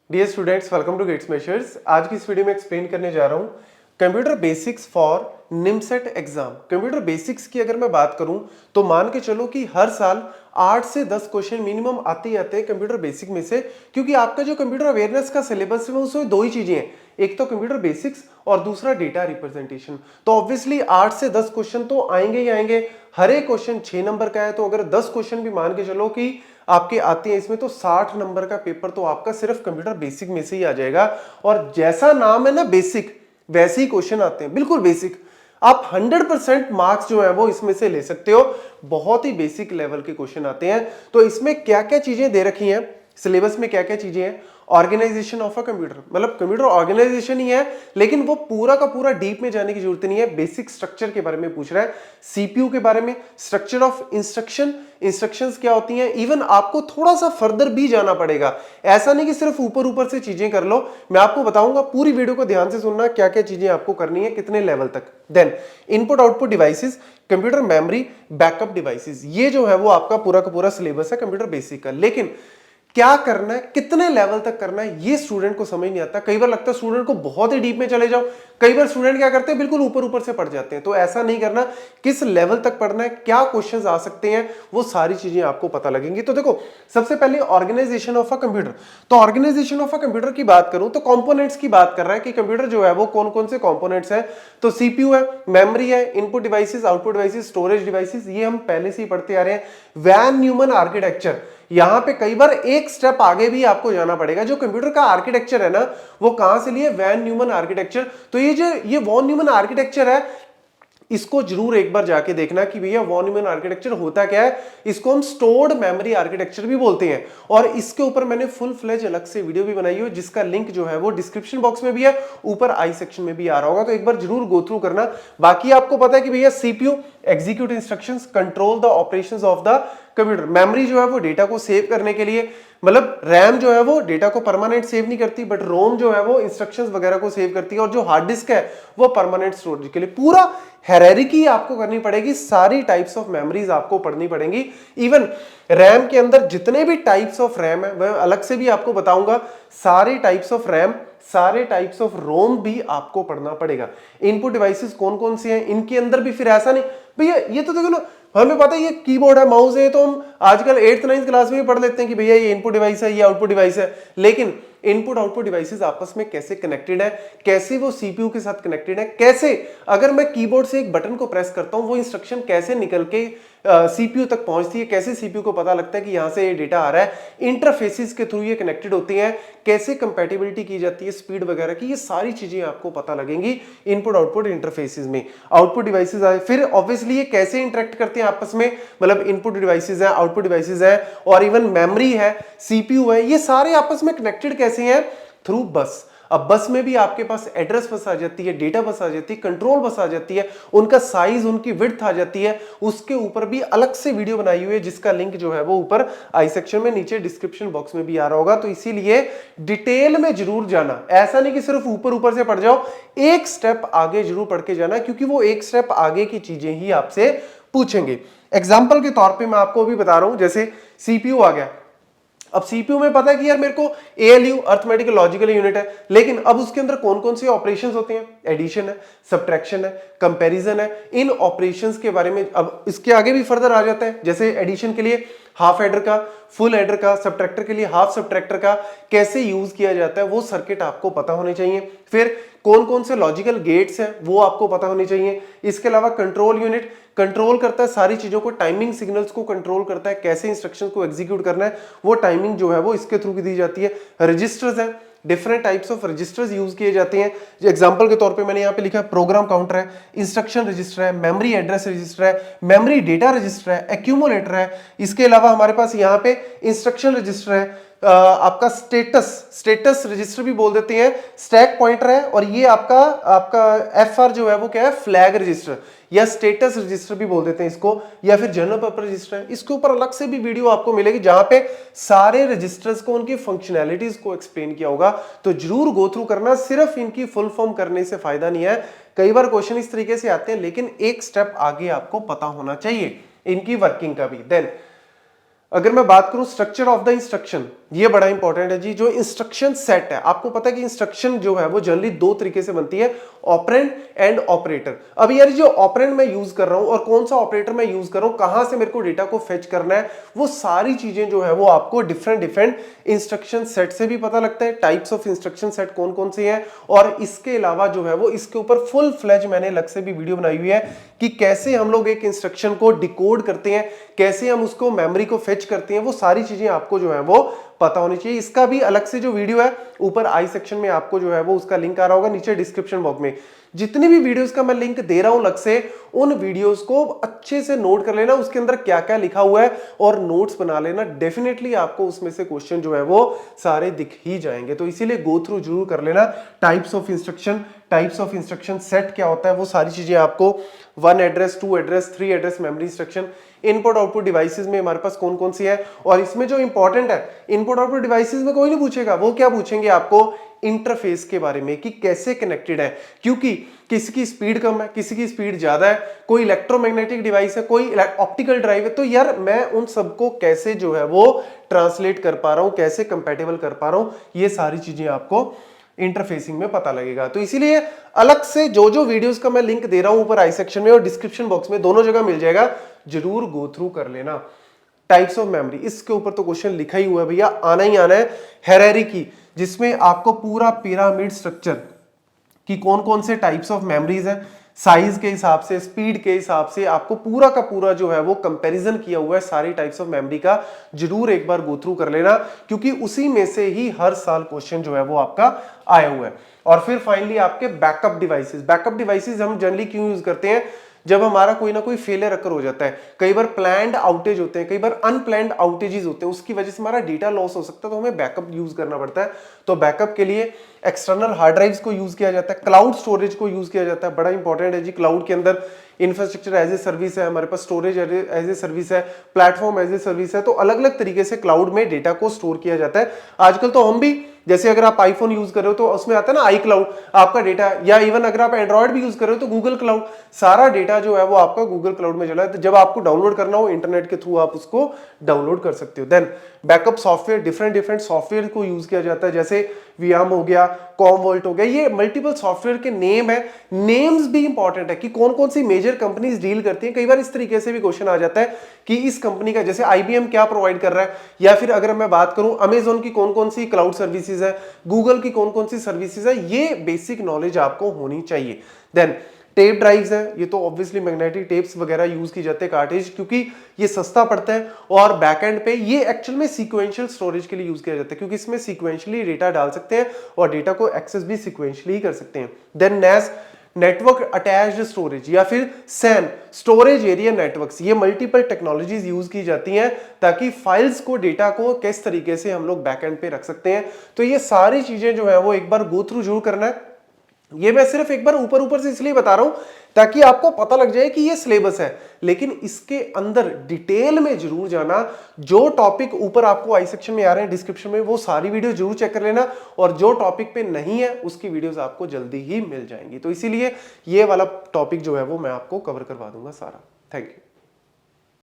Dear students, welcome to gates measures. आज की इस वीडियो में एक्सप्लेन करने जा रहा हूं computer basics for NIMCET exam. Computer basics की अगर मैं बात करूं तो मान के चलो कि हर साल 8 से 10 क्वेश्चन मिनिमम आते ही आते हैं कंप्यूटर बेसिक में से, क्योंकि आपका जो कंप्यूटर अवेयरनेस का सिलेबस है उसमें दो ही चीजें हैं, एक तो कंप्यूटर बेसिक्स और दूसरा डेटा रिप्रेजेंटेशन। तो ऑब्वियसली 8 से 10 क्वेश्चन तो आएंगे ही आएंगे। हर एक क्वेश्चन 6 नंबर का है, तो अगर 10 क्वेश्चन भी मान के चलो कि आपके आते हैं इसमें, तो 60 नंबर का पेपर तो आपका सिर्फ कंप्यूटर बेसिक में से ही आ जाएगा। और जैसा नाम है ना बेसिक, वैसे ही क्वेश्चन आते हैं, बिल्कुल बेसिक। आप 100% मार्क्स जो है वो इसमें से ले सकते हो। बहुत ही बेसिक लेवल के क्वेश्चन आते हैं। तो इसमें क्या क्या चीजें दे रखी हैं, सिलेबस में क्या क्या चीजें हैं। ऑर्गेनाइजेशन ऑफ अ कंप्यूटर, मतलब कंप्यूटर ऑर्गेनाइजेशन ही है, लेकिन वो पूरा का पूरा डीप में जाने की जरूरत नहीं है। बेसिक स्ट्रक्चर के बारे में पूछ रहा है, सीपीयू के बारे में, स्ट्रक्चर ऑफ इंस्ट्रक्शंस क्या होती हैं। इवन आपको थोड़ा सा फर्दर भी जाना पड़ेगा, ऐसा नहीं कि सिर्फ ऊपर ऊपर से चीजें कर लो। मैं आपको बताऊंगा, पूरी वीडियो को ध्यान से सुनना, क्या क्या चीजें आपको करनी है, कितने लेवल तक। Then input output devices, computer memory, backup devices, ये जो है वो आपका पूरा का पूरा सिलेबस है कंप्यूटर बेसिक का। लेकिन क्या करना है, कितने लेवल तक करना है, ये स्टूडेंट को समझ नहीं आता। कई बार लगता है स्टूडेंट को बहुत ही डीप में चले जाओ, कई बार स्टूडेंट क्या करते हैं, बिल्कुल ऊपर ऊपर से पढ़ जाते हैं। तो ऐसा नहीं करना, किस लेवल तक पढ़ना है, क्या क्वेश्चंस आ सकते हैं, वो सारी चीजें आपको पता लगेंगी। तो देखो, सबसे पहले ऑर्गेनाइजेशन ऑफ अ कंप्यूटर। तो ऑर्गेनाइजेशन ऑफ अ कंप्यूटर की बात करूं तो कंपोनेंट्स की बात कर रहा है कि कंप्यूटर जो है वो कौन कौन से कंपोनेंट्स है। तो सीपीयू है, मेमोरी है, input devices, output devices, storage devices, ये हम पहले से ही पढ़ते आ रहे हैं। वैन न्यूमन आर्किटेक्चर, यहां पे कई बार एक स्टेप आगे भी आपको जाना पड़ेगा। जो कंप्यूटर का आर्किटेक्चर है ना, वो कहां से लिए, वैन न्यूमन आर्किटेक्चर। तो ये वॉन न्यूमन आर्किटेक्चर है, इसको जरूर एक बार जाके देखना कि भैया वॉन न्यूमन आर्किटेक्चर होता क्या है। इसको हम स्टोर्ड मेमोरी आर्किटेक्चर भी बोलते हैं, और इसके ऊपर मैंने फुल फ्लेज अलग से वीडियो भी बनाई है, जिसका लिंक जो है वो डिस्क्रिप्शन बॉक्स में भी है, ऊपर आई सेक्शन में भी आ रहा होगा, तो एक बार जरूर गो थ्रू करना। बाकी आपको पता है कि भैया CPU execute instructions, control the operations of the computer. Memory जो है वो डेटा को सेव करने के लिए, मतलब रैम जो है वो डेटा को परमानेंट सेव नहीं करती, बट रोम जो है वो इंस्ट्रक्शंस वगैरह को सेव करती है, और जो हार्ड डिस्क है वो परमानेंट स्टोरेज के लिए। पूरा हायरार्की आपको करनी पड़ेगी, सारी टाइप्स ऑफ मेमोरीज आपको पढ़नी पड़ेंगी। इवन रैम के अंदर जितने भी टाइप्स ऑफ रैम है वह अलग से भी आपको बताऊंगा। सारे टाइप्स ऑफ रैम, सारे टाइप्स ऑफ रोम भी आपको पढ़ना पड़ेगा। इनपुट डिवाइसेस कौन कौन से हैं, इनके अंदर भी फिर ऐसा नहीं भैया, ये तो देखो ना, हमें पता है ये कीबोर्ड है, माउस है, तो हम आजकल 8th 9th क्लास में भी पढ़ लेते हैं कि भैया ये इनपुट डिवाइस है, ये आउटपुट डिवाइस है। लेकिन इनपुट आउटपुट डिवाइसेस आपस में कैसे कनेक्टेड है, कैसे वो सीपीयू के साथ कनेक्टेड है, कैसे अगर मैं कीबोर्ड से एक बटन को प्रेस करता हूं वो इंस्ट्रक्शन कैसे निकल के सीपीयू तक पहुंचती है, कैसे सीपीयू को पता लगता है कि यहां से ये डेटा आ रहा है, इंटरफेसेस के थ्रू ये कनेक्टेड होती हैं, कैसे कंपैटिबिलिटी की जाती है स्पीड वगैरह की, ये सारी चीजें आपको पता लगेंगी इनपुट आउटपुट इंटरफेसेस में। आउटपुट डिवाइसेस आए, फिर ऑब्वियसली ये कैसे इंटरेक्ट करते हैं आपस में, मतलब इनपुट डिवाइसेस है, आउटपुट डिवाइसेस है, और इवन मेमोरी है, सीपीयू है, ये सारे आपस में कनेक्टेड कैसे हैं, थ्रू बस। अब बस में भी आपके पास एड्रेस बस आ जाती है, डेटा बस आ जाती है, कंट्रोल बस आ जाती है, उनका साइज, उनकी विड्थ आ जाती है। उसके ऊपर भी अलग से वीडियो बनाई हुई है, जिसका लिंक जो है वो ऊपर आई सेक्शन में, नीचे डिस्क्रिप्शन बॉक्स में भी आ रहा होगा। तो इसीलिए डिटेल में जरूर जाना, ऐसा नहीं कि सिर्फ ऊपर ऊपर से पढ़ जाओ, एक स्टेप आगे जरूर पढ़ के जाना, क्योंकि वो एक स्टेप आगे की चीजें ही आपसे पूछेंगे। एग्जाम्पल के तौर पर मैं आपको अभी बता रहा हूं, जैसे सीपीयू आ गया। अब सीपीयू में पता है कि यार मेरे को एएलयू अर्थमेटिकल लॉजिकल यूनिट है, लेकिन अब उसके अंदर कौन कौन से ऑपरेशंस होते हैं, एडिशन है, सब्ट्रैक्शन है, कंपैरिजन है। इन ऑपरेशंस के बारे में अब इसके आगे भी फर्दर आ जाता है, जैसे एडिशन के लिए हाफ एडर का, फुल एडर का, सब्ट्रैक्टर के लिए हाफ सब्ट्रैक्टर का कैसे यूज किया जाता है, वो सर्किट आपको पता होने चाहिए। फिर कौन कौन से लॉजिकल गेट्स हैं वो आपको पता होने चाहिए। इसके अलावा कंट्रोल यूनिट कंट्रोल करता है सारी चीजों को, टाइमिंग सिग्नल्स को कंट्रोल करता है, कैसे इंस्ट्रक्शन को एग्जीक्यूट करना है, वो टाइमिंग जो है वो इसके थ्रू दी जाती है। रजिस्टर्स हैं, different types of registers use किए जाते हैं। एग्जांपल के तौर पे मैंने यहाँ पे लिखा है प्रोग्राम काउंटर है, इंस्ट्रक्शन रजिस्टर है, मेमोरी एड्रेस रजिस्टर है, मेमोरी डेटा रजिस्टर है, एक्यूमुलेटर है। इसके अलावा हमारे पास यहाँ पे इंस्ट्रक्शन रजिस्टर है, आपका स्टेटस रजिस्टर भी बोल देते हैं, स्टैक पॉइंटर है, और ये आपका एफआर जो है वो क्या है, फ्लैग रजिस्टर या स्टेटस रजिस्टर भी बोल देते हैं इसको, या फिर जनरल पर्पस रजिस्टर है। इसके ऊपर अलग से भी वीडियो आपको मिलेगी जहां पे सारे रजिस्टर्स को, उनकी फंक्शनैलिटीज को एक्सप्लेन किया होगा। तो जरूर गो थ्रू करना, सिर्फ इनकी फुल फॉर्म करने से फायदा नहीं है। कई बार क्वेश्चन इस तरीके से आते हैं, लेकिन एक स्टेप आगे आपको पता होना चाहिए इनकी वर्किंग का भी। देन अगर मैं बात करूं स्ट्रक्चर ऑफ द इंस्ट्रक्शन, ये बड़ा इंपॉर्टेंट है जी। जो इंस्ट्रक्शन सेट है, आपको पता है कि इंस्ट्रक्शन जो है वो जनरली दो तरीके से बनती है, ऑपरेंड एंड ऑपरेटर। अब यार जो ऑपरेंड मैं यूज कर रहा हूं और कौन सा ऑपरेटर मैं यूज कर रहा हूं, कहां से मेरे को डेटा को फेच करना है, वो सारी चीजें जो है वो आपको डिफरेंट डिफरेंट इंस्ट्रक्शन सेट से भी पता लगता है। टाइप्स ऑफ इंस्ट्रक्शन सेट कौन कौन से हैं, और इसके अलावा जो है वो इसके ऊपर फुल फ्लेज मैंने अलग से भी वीडियो बनाई हुई है कि कैसे हम लोग एक इंस्ट्रक्शन को डिकोड करते हैं, कैसे हम उसको मेमोरी को फेच करते हैं, वो सारी चीजें आपको जो है वो पता होनी चाहिए। इसका भी अलग से जो वीडियो है ऊपर आई सेक्शन में आपको जो है वो उसका लिंक आ रहा होगा, नीचे डिस्क्रिप्शन बॉक्स में जितनी भी वीडियोस का मैं लिंक दे रहा हूं अलग से, उन वीडियोस को अच्छे से नोट कर लेना, उसके अंदर क्या क्या लिखा हुआ है और नोट्स बना लेना। डेफिनेटली आपको उसमें से क्वेश्चन जो है वो सारे दिख ही जाएंगे, तो इसीलिए गो थ्रू जरूर कर लेना। टाइप्स ऑफ इंस्ट्रक्शन सेट क्या होता है, वो सारी चीजें आपको 1 address, 2 address, 3 address memory instruction, input output devices में हमारे पास कौन कौन सी है। और इसमें जो इंपॉर्टेंट है, इनपुट आउटपुट डिवाइसेस में कोई नहीं पूछेगा, वो क्या पूछेंगे आपको इंटरफेस के बारे में कि कैसे कनेक्टेड है, क्योंकि किसी की स्पीड कम है, किसी की स्पीड ज्यादा है, कोई इलेक्ट्रोमैग्नेटिक डिवाइस है, कोई ऑप्टिकल ड्राइव है, तो यार मैं उन सबको कैसे जो है वो ट्रांसलेट कर पा रहा हूं, कैसे कंपैटिबल कर पा रहा हूं, ये सारी चीजें आपको इंटरफेसिंग में पता लगेगा। तो इसीलिए अलग से जो जो वीडियोस का मैं लिंक दे रहा हूं ऊपर आई सेक्शन में और डिस्क्रिप्शन बॉक्स में, दोनों जगह मिल जाएगा, जरूर गो थ्रू कर लेना। टाइप्स ऑफ मेमोरी, इसके ऊपर तो क्वेश्चन लिखा ही हुआ है भैया, आना ही आना है। हायरार्की, जिसमें आपको पूरा पिरामिड स्ट्रक्चर कि कौन कौन से टाइप्स ऑफ मेमोरीज हैं, साइज के हिसाब से, स्पीड के हिसाब से आपको पूरा का पूरा जो है वो कंपैरिजन किया हुआ है सारी टाइप्स ऑफ मेमोरी का, जरूर एक बार गो थ्रू कर लेना, क्योंकि उसी में से ही हर साल क्वेश्चन जो है वो आपका आया हुआ है। और फिर फाइनली आपके बैकअप डिवाइसेस हम जनरली क्यों यूज करते हैं, जब हमारा कोई ना कोई फेलियर अकर हो जाता है, कई बार प्लान्ड आउटेज होते हैं, कई बार अनप्लान्ड आउटेजेस होते हैं, उसकी वजह से हमारा डेटा लॉस हो सकता है, तो हमें बैकअप यूज करना पड़ता है। तो बैकअप के लिए एक्सटर्नल हार्ड ड्राइव्स को यूज किया जाता है, क्लाउड स्टोरेज को यूज किया जाता है, बड़ा इंपॉर्टेंट है जी। क्लाउड के अंदर इंफ्रास्ट्रक्चर एज ए सर्विस है, हमारे पास स्टोरेज एज ए सर्विस है, प्लेटफॉर्म एज ए सर्विस है, तो अलग अलग तरीके से क्लाउड में डेटा को स्टोर किया जाता है। आजकल तो हम भी, जैसे अगर आप आईफोन यूज कर रहे हो तो उसमें आता है ना आई क्लाउड, आपका डेटा, या इवन अगर आप एंड्रॉइड भी यूज कर रहे हो तो गूगल क्लाउड, सारा डेटा जो है वो आपका गूगल क्लाउड में चला है। तो जब आपको डाउनलोड करना हो इंटरनेट के थ्रू आप उसको डाउनलोड कर सकते हो। Then backup software, different software को यूज किया जाता है, जैसे वियाम हो गया, कॉमवॉल्ट हो गया, ये मल्टीपल सॉफ्टवेयर के नेम है। नेम्स भी इंपॉर्टेंट है कि कौन कौन सी मेजर कंपनीज डील करती हैं। कई बार इस तरीके से भी क्वेश्चन आ जाता है कि इस कंपनी का, जैसे आईबीएम क्या प्रोवाइड कर रहा है, या फिर अगर मैं बात करूं अमेजॉन की कौन कौन सी क्लाउड सर्विसेज है, गूगल की कौन कौन सी सर्विसेज है, ये बेसिक नॉलेज आपको होनी चाहिए। देन टेप ड्राइव्स हैं, ये तो ऑब्वियसली मैग्नेटिक टेप्स वगैरह यूज की जाते हैं, कार्टेज, क्योंकि ये सस्ता पड़ता है। और बैकएंड पे ये एक्चुअल में सीक्वेंशियल स्टोरेज के लिए यूज किया जाता है, क्योंकि इसमें सीक्वेंशियली डेटा डाल सकते हैं और डेटा को एक्सेस भी सीक्वेंशियली ही कर सकते हैं। देन नेस, नेटवर्क अटैच्ड स्टोरेज, या फिर सैन, स्टोरेज एरिया नेटवर्क्स, ये मल्टीपल टेक्नोलॉजीज यूज की जाती हैं ताकि फाइल्स को, डेटा को किस तरीके से हम लोग बैकएंड पे रख सकते हैं। तो ये सारी चीजें जो है वो एक बार गो थ्रू जरूर करना है। ये मैं सिर्फ एक बार ऊपर से इसलिए बता रहा हूं ताकि आपको पता लग जाए कि ये सिलेबस है, लेकिन इसके अंदर डिटेल में जरूर जाना। जो टॉपिक ऊपर आपको आई सेक्शन में आ रहे हैं, डिस्क्रिप्शन में, वो सारी वीडियो जरूर चेक कर लेना, और जो टॉपिक पे नहीं है उसकी वीडियोस आपको जल्दी ही मिल जाएंगी। तो इसीलिए ये वाला टॉपिक जो है वो मैं आपको कवर करवा दूंगा सारा। Thank you.